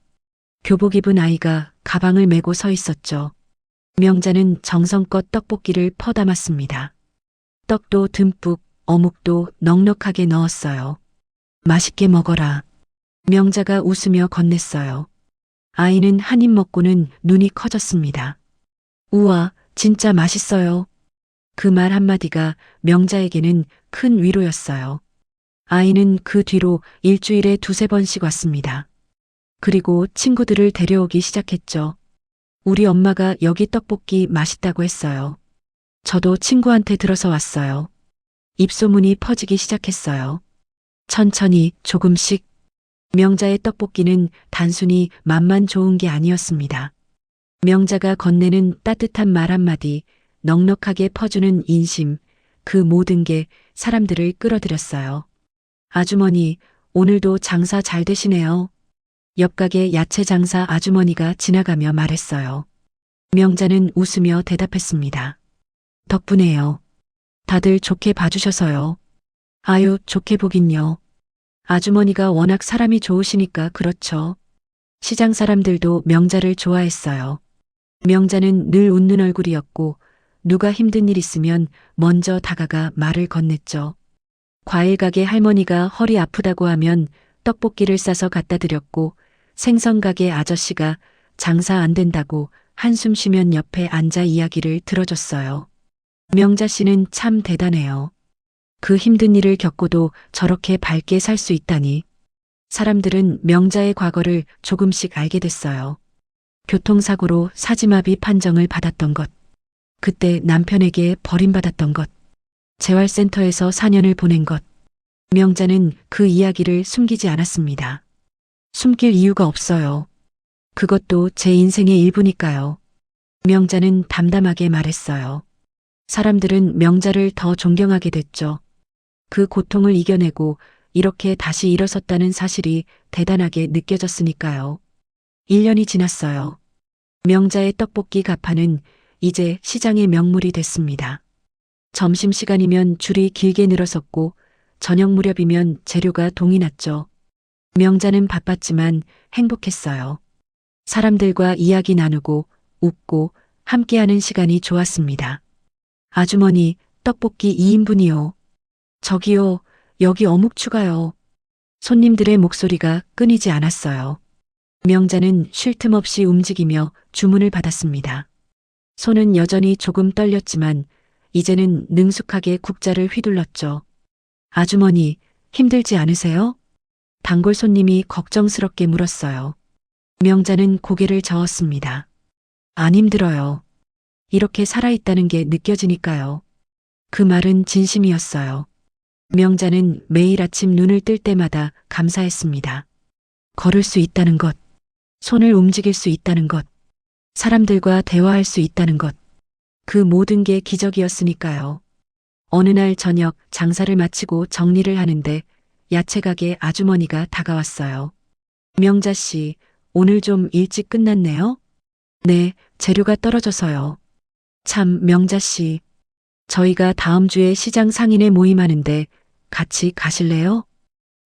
교복 입은 아이가 가방을 메고 서 있었죠. 명자는 정성껏 떡볶이를 퍼담았습니다. 떡도 듬뿍, 어묵도 넉넉하게 넣었어요. 맛있게 먹어라. 명자가 웃으며 건넸어요. 아이는 한 입 먹고는 눈이 커졌습니다. 우와, 진짜 맛있어요. 그 말 한마디가 명자에게는 큰 위로였어요. 아이는 그 뒤로 일주일에 2-3번씩 왔습니다. 그리고 친구들을 데려오기 시작했죠. 우리 엄마가 여기 떡볶이 맛있다고 했어요. 저도 친구한테 들어서 왔어요. 입소문이 퍼지기 시작했어요. 천천히 조금씩. 명자의 떡볶이는 단순히 맛만 좋은 게 아니었습니다. 명자가 건네는 따뜻한 말 한마디, 넉넉하게 퍼주는 인심, 그 모든 게 사람들을 끌어들였어요. 아주머니, 오늘도 장사 잘 되시네요. 옆 가게 야채 장사 아주머니가 지나가며 말했어요. 명자는 웃으며 대답했습니다. 덕분에요. 다들 좋게 봐주셔서요. 아유, 좋게 보긴요. 아주머니가 워낙 사람이 좋으시니까 그렇죠. 시장 사람들도 명자를 좋아했어요. 명자는 늘 웃는 얼굴이었고 누가 힘든 일 있으면 먼저 다가가 말을 건넸죠. 과일 가게 할머니가 허리 아프다고 하면 떡볶이를 싸서 갖다 드렸고 생선 가게 아저씨가 장사 안 된다고 한숨 쉬면 옆에 앉아 이야기를 들어줬어요. 명자 씨는 참 대단해요. 그 힘든 일을 겪고도 저렇게 밝게 살 수 있다니. 사람들은 명자의 과거를 조금씩 알게 됐어요. 교통사고로 사지마비 판정을 받았던 것. 그때 남편에게 버림받았던 것. 재활센터에서 4년을 보낸 것. 명자는 그 이야기를 숨기지 않았습니다. 숨길 이유가 없어요. 그것도 제 인생의 일부니까요. 명자는 담담하게 말했어요. 사람들은 명자를 더 존경하게 됐죠. 그 고통을 이겨내고 이렇게 다시 일어섰다는 사실이 대단하게 느껴졌으니까요. 1년이 지났어요. 명자의 떡볶이 가판은 이제 시장의 명물이 됐습니다. 점심시간이면 줄이 길게 늘어섰고 저녁 무렵이면 재료가 동이 났죠. 명자는 바빴지만 행복했어요. 사람들과 이야기 나누고 웃고 함께하는 시간이 좋았습니다. 아주머니, 떡볶이 2인분이요. 저기요, 여기 어묵 추가요. 손님들의 목소리가 끊이지 않았어요. 명자는 쉴 틈 없이 움직이며 주문을 받았습니다. 손은 여전히 조금 떨렸지만 이제는 능숙하게 국자를 휘둘렀죠. 아주머니, 힘들지 않으세요? 단골 손님이 걱정스럽게 물었어요. 명자는 고개를 저었습니다. 안 힘들어요. 이렇게 살아있다는 게 느껴지니까요. 그 말은 진심이었어요. 명자는 매일 아침 눈을 뜰 때마다 감사했습니다. 걸을 수 있다는 것, 손을 움직일 수 있다는 것, 사람들과 대화할 수 있다는 것, 그 모든 게 기적이었으니까요. 어느 날 저녁 장사를 마치고 정리를 하는데 야채 가게 아주머니가 다가왔어요. 명자 씨, 오늘 좀 일찍 끝났네요? 네, 재료가 떨어져서요. 참, 명자 씨. 저희가 다음 주에 시장 상인회 모임하는데 같이 가실래요?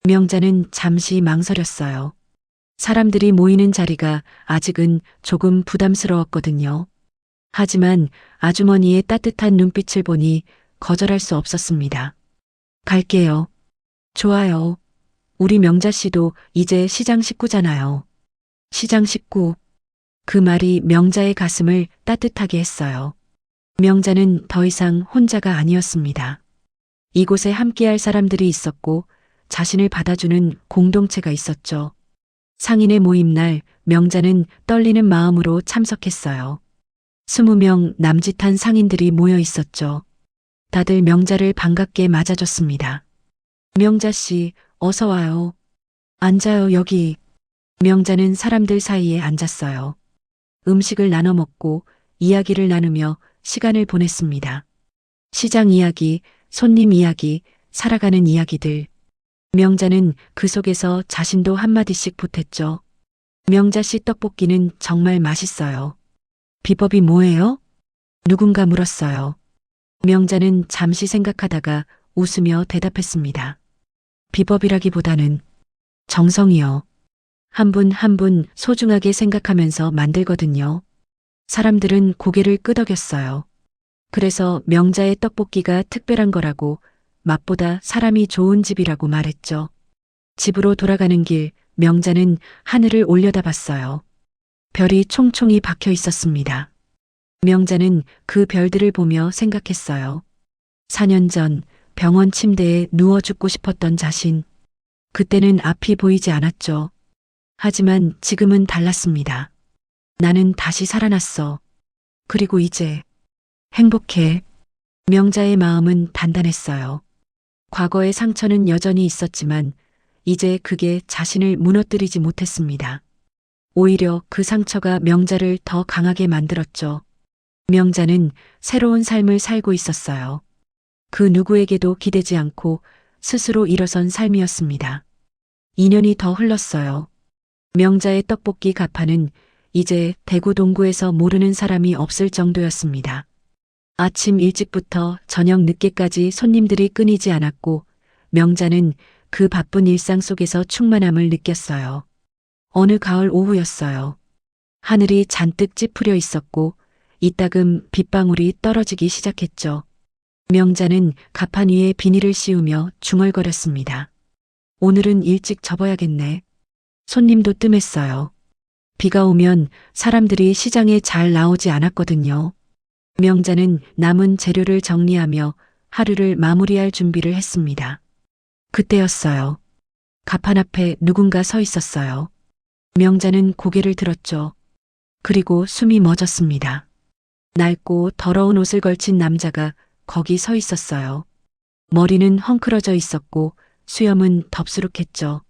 명자는 잠시 망설였어요. 사람들이 모이는 자리가 아직은 조금 부담스러웠거든요. 하지만 아주머니의 따뜻한 눈빛을 보니 거절할 수 없었습니다. 갈게요. 좋아요. 우리 명자 씨도 이제 시장 식구잖아요. 시장 식구. 그 말이 명자의 가슴을 따뜻하게 했어요. 명자는 더 이상 혼자가 아니었습니다. 이곳에 함께할 사람들이 있었고 자신을 받아주는 공동체가 있었죠. 상인의 모임 날 명자는 떨리는 마음으로 참석했어요. 20명 남짓한 상인들이 모여 있었죠. 다들 명자를 반갑게 맞아줬습니다. 명자 씨, 어서 와요. 앉아요, 여기. 명자는 사람들 사이에 앉았어요. 음식을 나눠 먹고 이야기를 나누며 시간을 보냈습니다. 시장 이야기, 손님 이야기, 살아가는 이야기들. 명자는 그 속에서 자신도 한마디씩 보탰죠. 명자 씨 떡볶이는 정말 맛있어요. 비법이 뭐예요? 누군가 물었어요. 명자는 잠시 생각하다가 웃으며 대답했습니다. 비법이라기보다는 정성이요. 한 분 한 분 소중하게 생각하면서 만들거든요. 사람들은 고개를 끄덕였어요. 그래서 명자의 떡볶이가 특별한 거라고, 맛보다 사람이 좋은 집이라고 말했죠. 집으로 돌아가는 길, 명자는 하늘을 올려다봤어요. 별이 총총히 박혀 있었습니다. 명자는 그 별들을 보며 생각했어요. 4년 전 병원 침대에 누워 죽고 싶었던 자신. 그때는 앞이 보이지 않았죠. 하지만 지금은 달랐습니다. 나는 다시 살아났어. 그리고 이제 행복해. 명자의 마음은 단단했어요. 과거의 상처는 여전히 있었지만 이제 그게 자신을 무너뜨리지 못했습니다. 오히려 그 상처가 명자를 더 강하게 만들었죠. 명자는 새로운 삶을 살고 있었어요. 그 누구에게도 기대지 않고 스스로 일어선 삶이었습니다. 2년이 더 흘렀어요. 명자의 떡볶이 가판은 이제 대구 동구에서 모르는 사람이 없을 정도였습니다. 아침 일찍부터 저녁 늦게까지 손님들이 끊이지 않았고 명자는 그 바쁜 일상 속에서 충만함을 느꼈어요. 어느 가을 오후였어요. 하늘이 잔뜩 찌푸려 있었고 이따금 빗방울이 떨어지기 시작했죠. 명자는 가판 위에 비닐을 씌우며 중얼거렸습니다. 오늘은 일찍 접어야겠네. 손님도 뜸했어요. 비가 오면 사람들이 시장에 잘 나오지 않았거든요. 명자는 남은 재료를 정리하며 하루를 마무리할 준비를 했습니다. 그때였어요. 가판 앞에 누군가 서 있었어요. 명자는 고개를 들었죠. 그리고 숨이 멎었습니다. 낡고 더러운 옷을 걸친 남자가 거기 서 있었어요. 머리는 헝클어져 있었고 수염은 덥수룩했죠.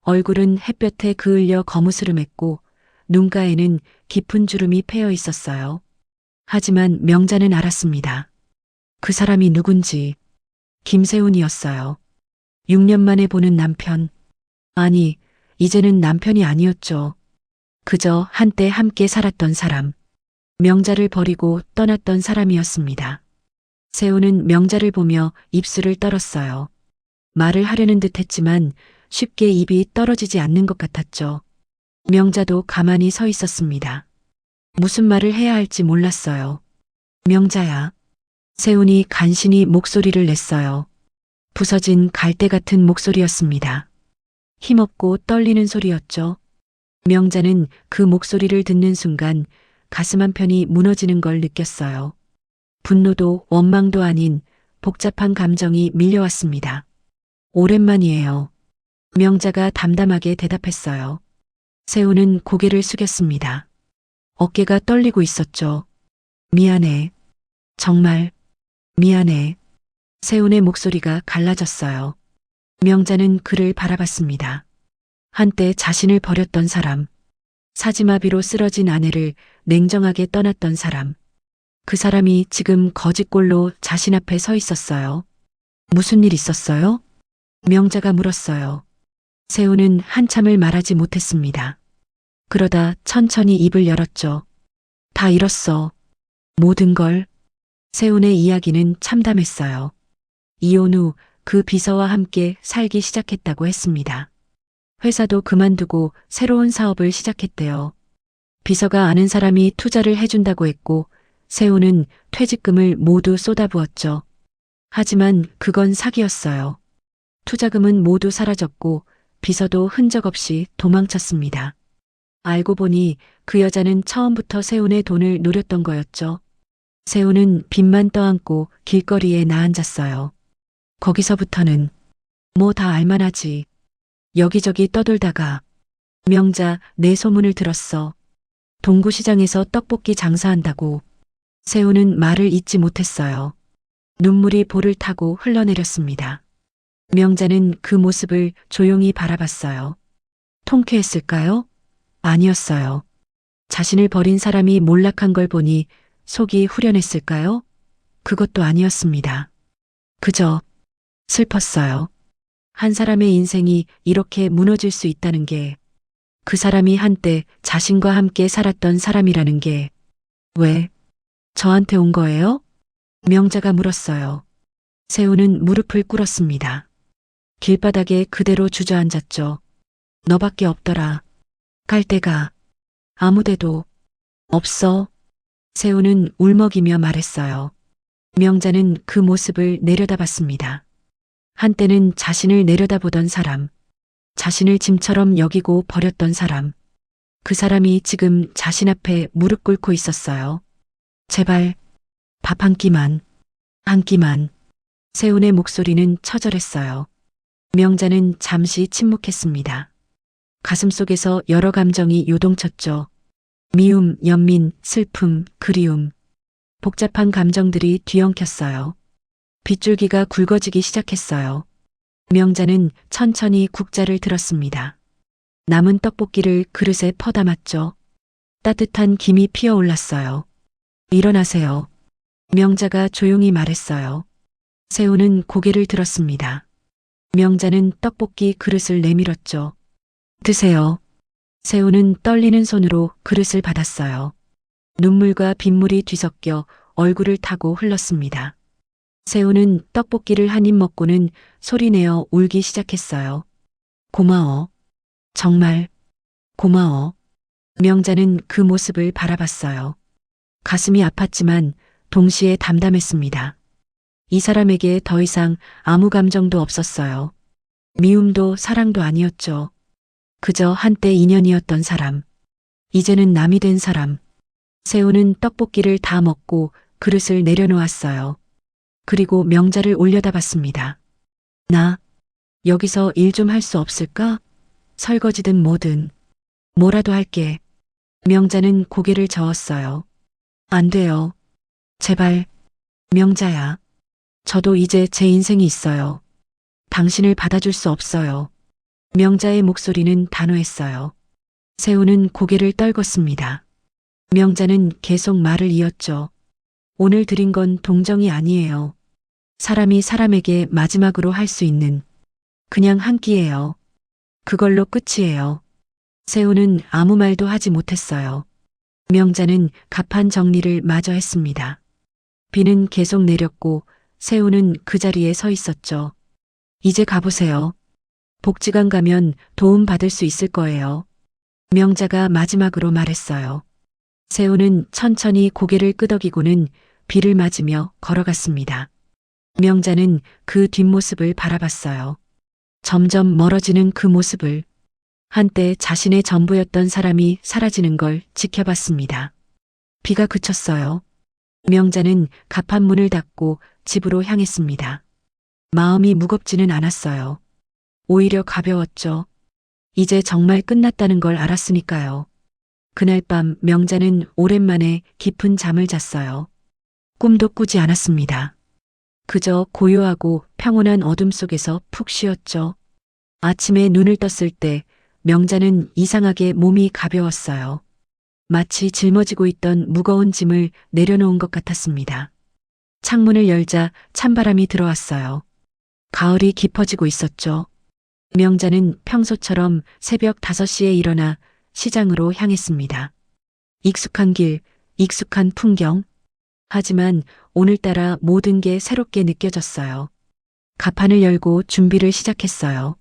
얼굴은 햇볕에 그을려 거무스름했고 눈가에는 깊은 주름이 패여 있었어요. 하지만 명자는 알았습니다. 그 사람이 누군지. 김세훈이었어요. 6년 만에 보는 남편. 아니, 이제는 남편이 아니었죠. 그저 한때 함께 살았던 사람. 명자를 버리고 떠났던 사람이었습니다. 세훈은 명자를 보며 입술을 떨었어요. 말을 하려는 듯 했지만 쉽게 입이 떨어지지 않는 것 같았죠. 명자도 가만히 서 있었습니다. 무슨 말을 해야 할지 몰랐어요. 명자야. 세훈이 간신히 목소리를 냈어요. 부서진 갈대 같은 목소리였습니다. 힘없고 떨리는 소리였죠. 명자는 그 목소리를 듣는 순간 가슴 한편이 무너지는 걸 느꼈어요. 분노도 원망도 아닌 복잡한 감정이 밀려왔습니다. 오랜만이에요. 명자가 담담하게 대답했어요. 세훈은 고개를 숙였습니다. 어깨가 떨리고 있었죠. 미안해. 정말 미안해. 세훈의 목소리가 갈라졌어요. 명자는 그를 바라봤습니다. 한때 자신을 버렸던 사람, 사지마비로 쓰러진 아내를 냉정하게 떠났던 사람. 그 사람이 지금 거짓골로 자신 앞에 서 있었어요. 무슨 일 있었어요? 명자가 물었어요. 세훈은 한참을 말하지 못했습니다. 그러다 천천히 입을 열었죠. 다 잃었어. 모든 걸. 세훈의 이야기는 참담했어요. 이혼 후 그 비서와 함께 살기 시작했다고 했습니다. 회사도 그만두고 새로운 사업을 시작했대요. 비서가 아는 사람이 투자를 해준다고 했고 세훈은 퇴직금을 모두 쏟아부었죠. 하지만 그건 사기였어요. 투자금은 모두 사라졌고 비서도 흔적 없이 도망쳤습니다. 알고 보니 그 여자는 처음부터 세훈의 돈을 노렸던 거였죠. 세훈은 빚만 떠안고 길거리에 나앉았어요. 거기서부터는 뭐 다 알만하지. 여기저기 떠돌다가 명자 내 소문을 들었어. 동구시장에서 떡볶이 장사한다고. 세훈은 말을 잇지 못했어요. 눈물이 볼을 타고 흘러내렸습니다. 명자는 그 모습을 조용히 바라봤어요. 통쾌했을까요? 아니었어요. 자신을 버린 사람이 몰락한 걸 보니 속이 후련했을까요? 그것도 아니었습니다. 그저 슬펐어요. 한 사람의 인생이 이렇게 무너질 수 있다는 게, 그 사람이 한때 자신과 함께 살았던 사람이라는 게, 왜 저한테 온 거예요? 명자가 물었어요. 세훈은 무릎을 꿇었습니다. 길바닥에 그대로 주저앉았죠. 너밖에 없더라. 갈 데가 아무데도 없어. 세훈은 울먹이며 말했어요. 명자는 그 모습을 내려다봤습니다. 한때는 자신을 내려다보던 사람, 자신을 짐처럼 여기고 버렸던 사람, 그 사람이 지금 자신 앞에 무릎 꿇고 있었어요. 제발 밥 한 끼만, 한 끼만. 세훈의 목소리는 처절했어요. 명자는 잠시 침묵했습니다. 가슴속에서 여러 감정이 요동쳤죠. 미움, 연민, 슬픔, 그리움. 복잡한 감정들이 뒤엉켰어요. 빗줄기가 굵어지기 시작했어요. 명자는 천천히 국자를 들었습니다. 남은 떡볶이를 그릇에 퍼담았죠. 따뜻한 김이 피어올랐어요. 일어나세요. 명자가 조용히 말했어요. 세훈은 고개를 들었습니다. 명자는 떡볶이 그릇을 내밀었죠. 드세요. 세훈은 떨리는 손으로 그릇을 받았어요. 눈물과 빗물이 뒤섞여 얼굴을 타고 흘렀습니다. 세훈은 떡볶이를 한 입 먹고는 소리내어 울기 시작했어요. 고마워. 정말 고마워. 명자는 그 모습을 바라봤어요. 가슴이 아팠지만 동시에 담담했습니다. 이 사람에게 더 이상 아무 감정도 없었어요. 미움도 사랑도 아니었죠. 그저 한때 인연이었던 사람. 이제는 남이 된 사람. 세훈은 떡볶이를 다 먹고 그릇을 내려놓았어요. 그리고 명자를 올려다봤습니다. 나 여기서 일 좀 할 수 없을까? 설거지든 뭐든. 뭐라도 할게. 명자는 고개를 저었어요. 안 돼요. 제발. 명자야. 저도 이제 제 인생이 있어요. 당신을 받아줄 수 없어요. 명자의 목소리는 단호했어요. 세훈은 고개를 떨궜습니다. 명자는 계속 말을 이었죠. 오늘 드린 건 동정이 아니에요. 사람이 사람에게 마지막으로 할 수 있는 그냥 한 끼예요. 그걸로 끝이에요. 세훈은 아무 말도 하지 못했어요. 명자는 갑판 정리를 마저 했습니다. 비는 계속 내렸고 세훈은 그 자리에 서 있었죠. 이제 가보세요. 복지관 가면 도움 받을 수 있을 거예요. 명자가 마지막으로 말했어요. 세훈은 천천히 고개를 끄덕이고는 비를 맞으며 걸어갔습니다. 명자는 그 뒷모습을 바라봤어요. 점점 멀어지는 그 모습을, 한때 자신의 전부였던 사람이 사라지는 걸 지켜봤습니다. 비가 그쳤어요. 명자는 갑판문을 닫고 집으로 향했습니다. 마음이 무겁지는 않았어요. 오히려 가벼웠죠. 이제 정말 끝났다는 걸 알았으니까요. 그날 밤 명자는 오랜만에 깊은 잠을 잤어요. 꿈도 꾸지 않았습니다. 그저 고요하고 평온한 어둠 속에서 푹 쉬었죠. 아침에 눈을 떴을 때 명자는 이상하게 몸이 가벼웠어요. 마치 짊어지고 있던 무거운 짐을 내려놓은 것 같았습니다. 창문을 열자 찬바람이 들어왔어요. 가을이 깊어지고 있었죠. 명자는 평소처럼 새벽 5시에 일어나 시장으로 향했습니다. 익숙한 길, 익숙한 풍경. 하지만 오늘따라 모든 게 새롭게 느껴졌어요. 가판을 열고 준비를 시작했어요.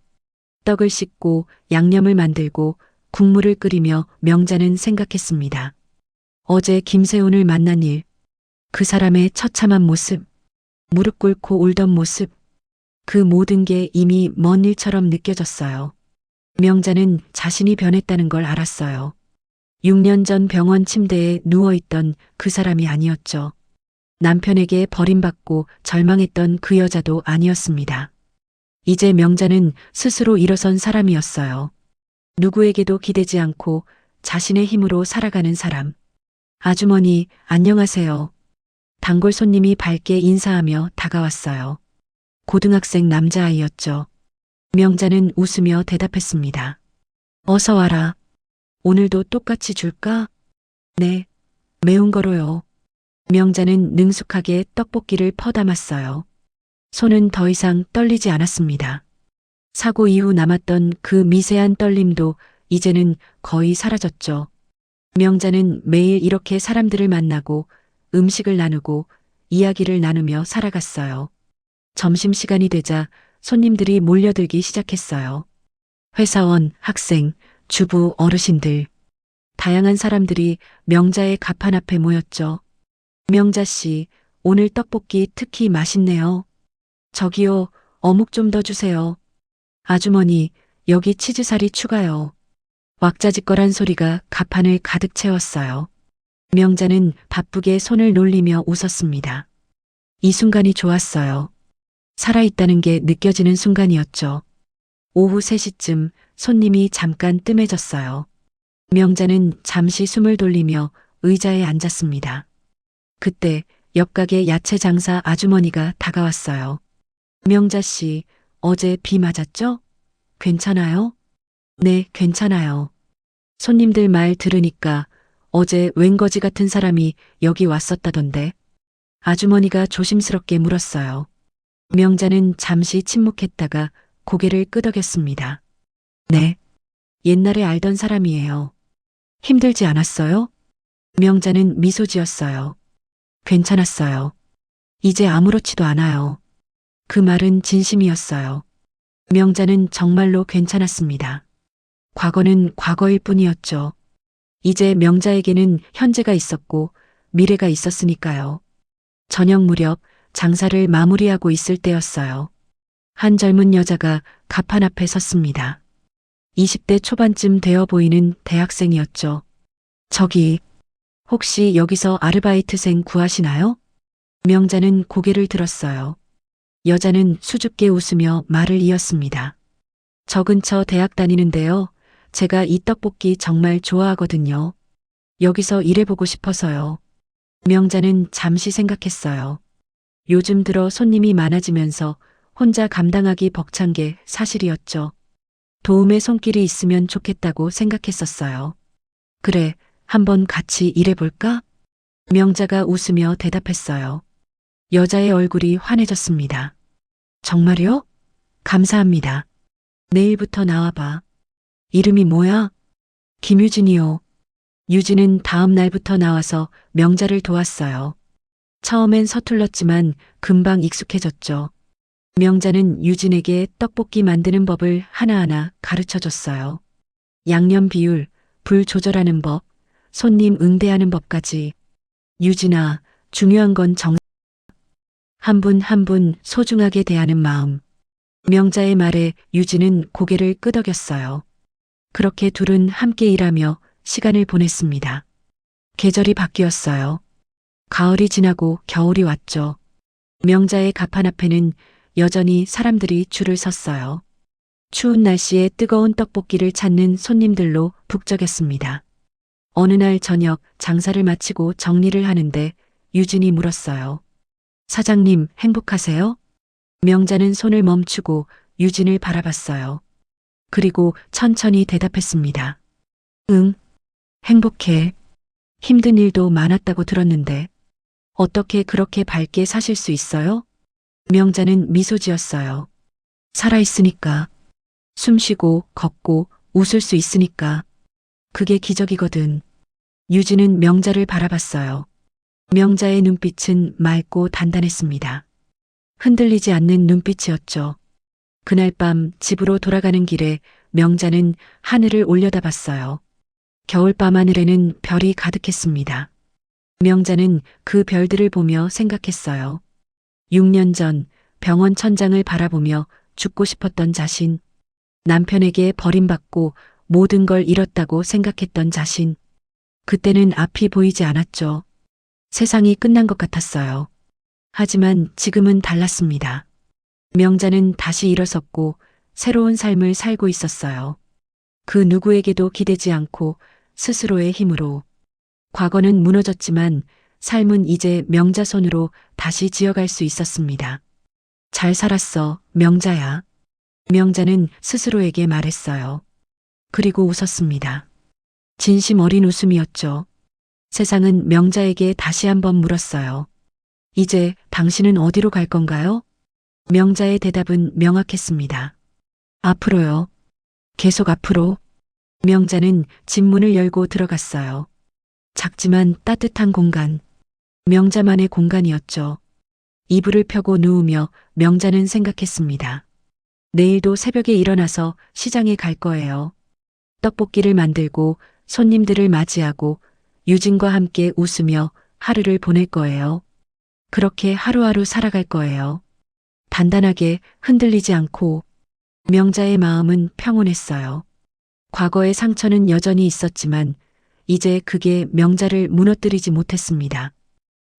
떡을 씻고 양념을 만들고 국물을 끓이며 명자는 생각했습니다. 어제 김세훈을 만난 일, 그 사람의 처참한 모습, 무릎 꿇고 울던 모습, 그 모든 게 이미 먼 일처럼 느껴졌어요. 명자는 자신이 변했다는 걸 알았어요. 6년 전 병원 침대에 누워있던 그 사람이 아니었죠. 남편에게 버림받고 절망했던 그 여자도 아니었습니다. 이제 명자는 스스로 일어선 사람이었어요. 누구에게도 기대지 않고 자신의 힘으로 살아가는 사람. 아주머니, 안녕하세요. 단골 손님이 밝게 인사하며 다가왔어요. 고등학생 남자아이였죠. 명자는 웃으며 대답했습니다. 어서 와라. 오늘도 똑같이 줄까? 네, 매운 거로요. 명자는 능숙하게 떡볶이를 퍼담았어요. 손은 더 이상 떨리지 않았습니다. 사고 이후 남았던 그 미세한 떨림도 이제는 거의 사라졌죠. 명자는 매일 이렇게 사람들을 만나고 음식을 나누고 이야기를 나누며 살아갔어요. 점심시간이 되자 손님들이 몰려들기 시작했어요. 회사원, 학생, 주부, 어르신들. 다양한 사람들이 명자의 가판 앞에 모였죠. 명자 씨, 오늘 떡볶이 특히 맛있네요. 저기요, 어묵 좀 더 주세요. 아주머니, 여기 치즈살이 추가요. 왁자지껄한 소리가 가판을 가득 채웠어요. 명자는 바쁘게 손을 놀리며 웃었습니다. 이 순간이 좋았어요. 살아있다는 게 느껴지는 순간이었죠. 오후 3시쯤 손님이 잠깐 뜸해졌어요. 명자는 잠시 숨을 돌리며 의자에 앉았습니다. 그때 옆가게 야채 장사 아주머니가 다가왔어요. 명자 씨, 어제 비 맞았죠? 괜찮아요? 네, 괜찮아요. 손님들 말 들으니까 어제 웬거지 같은 사람이 여기 왔었다던데. 아주머니가 조심스럽게 물었어요. 명자는 잠시 침묵했다가 고개를 끄덕였습니다. 네, 옛날에 알던 사람이에요. 힘들지 않았어요? 명자는 미소 지었어요. 괜찮았어요. 이제 아무렇지도 않아요. 그 말은 진심이었어요. 명자는 정말로 괜찮았습니다. 과거는 과거일 뿐이었죠. 이제 명자에게는 현재가 있었고 미래가 있었으니까요. 저녁 무렵 장사를 마무리하고 있을 때였어요. 한 젊은 여자가 가판 앞에 섰습니다. 20대 초반쯤 되어 보이는 대학생이었죠. 저기, 혹시 여기서 아르바이트생 구하시나요? 명자는 고개를 들었어요. 여자는 수줍게 웃으며 말을 이었습니다. 저 근처 대학 다니는데요. 제가 이 떡볶이 정말 좋아하거든요. 여기서 일해보고 싶어서요. 명자는 잠시 생각했어요. 요즘 들어 손님이 많아지면서 혼자 감당하기 벅찬 게 사실이었죠. 도움의 손길이 있으면 좋겠다고 생각했었어요. 그래, 한번 같이 일해볼까? 명자가 웃으며 대답했어요. 여자의 얼굴이 환해졌습니다. 정말요? 감사합니다. 내일부터 나와봐. 이름이 뭐야? 김유진이요. 유진은 다음 날부터 나와서 명자를 도왔어요. 처음엔 서툴렀지만 금방 익숙해졌죠. 명자는 유진에게 떡볶이 만드는 법을 하나하나 가르쳐줬어요. 양념 비율, 불 조절하는 법, 손님 응대하는 법까지. 유진아, 중요한 건 한 분 한 분 소중하게 대하는 마음. 명자의 말에 유진은 고개를 끄덕였어요. 그렇게 둘은 함께 일하며 시간을 보냈습니다. 계절이 바뀌었어요. 가을이 지나고 겨울이 왔죠. 명자의 가판 앞에는 여전히 사람들이 줄을 섰어요. 추운 날씨에 뜨거운 떡볶이를 찾는 손님들로 북적였습니다. 어느 날 저녁 장사를 마치고 정리를 하는데 유진이 물었어요. 사장님, 행복하세요? 명자는 손을 멈추고 유진을 바라봤어요. 그리고 천천히 대답했습니다. 응, 행복해. 힘든 일도 많았다고 들었는데 어떻게 그렇게 밝게 사실 수 있어요? 명자는 미소 지었어요. 살아있으니까. 숨쉬고 걷고 웃을 수 있으니까. 그게 기적이거든. 유진은 명자를 바라봤어요. 명자의 눈빛은 맑고 단단했습니다. 흔들리지 않는 눈빛이었죠. 그날 밤 집으로 돌아가는 길에 명자는 하늘을 올려다봤어요. 겨울밤 하늘에는 별이 가득했습니다. 명자는 그 별들을 보며 생각했어요. 6년 전 병원 천장을 바라보며 죽고 싶었던 자신, 남편에게 버림받고 모든 걸 잃었다고 생각했던 자신. 그때는 앞이 보이지 않았죠. 세상이 끝난 것 같았어요. 하지만 지금은 달랐습니다. 명자는 다시 일어섰고 새로운 삶을 살고 있었어요. 그 누구에게도 기대지 않고 스스로의 힘으로. 과거는 무너졌지만 삶은 이제 명자 손으로 다시 지어갈 수 있었습니다. 잘 살았어, 명자야. 명자는 스스로에게 말했어요. 그리고 웃었습니다. 진심 어린 웃음이었죠. 세상은 명자에게 다시 한번 물었어요. 이제 당신은 어디로 갈 건가요? 명자의 대답은 명확했습니다. 앞으로요. 계속 앞으로. 명자는 집 문을 열고 들어갔어요. 작지만 따뜻한 공간. 명자만의 공간이었죠. 이불을 펴고 누우며 명자는 생각했습니다. 내일도 새벽에 일어나서 시장에 갈 거예요. 떡볶이를 만들고 손님들을 맞이하고 유진과 함께 웃으며 하루를 보낼 거예요. 그렇게 하루하루 살아갈 거예요. 단단하게 흔들리지 않고. 명자의 마음은 평온했어요. 과거의 상처는 여전히 있었지만 이제 그게 명자를 무너뜨리지 못했습니다.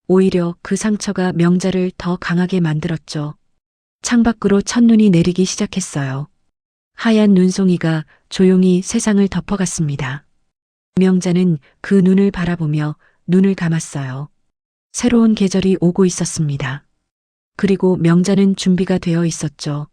오히려 그 상처가 명자를 더 강하게 만들었죠. 창밖으로 첫눈이 내리기 시작했어요. 하얀 눈송이가 조용히 세상을 덮어갔습니다. 명자는 그 눈을 바라보며 눈을 감았어요. 새로운 계절이 오고 있었습니다. 그리고 명자는 준비가 되어 있었죠.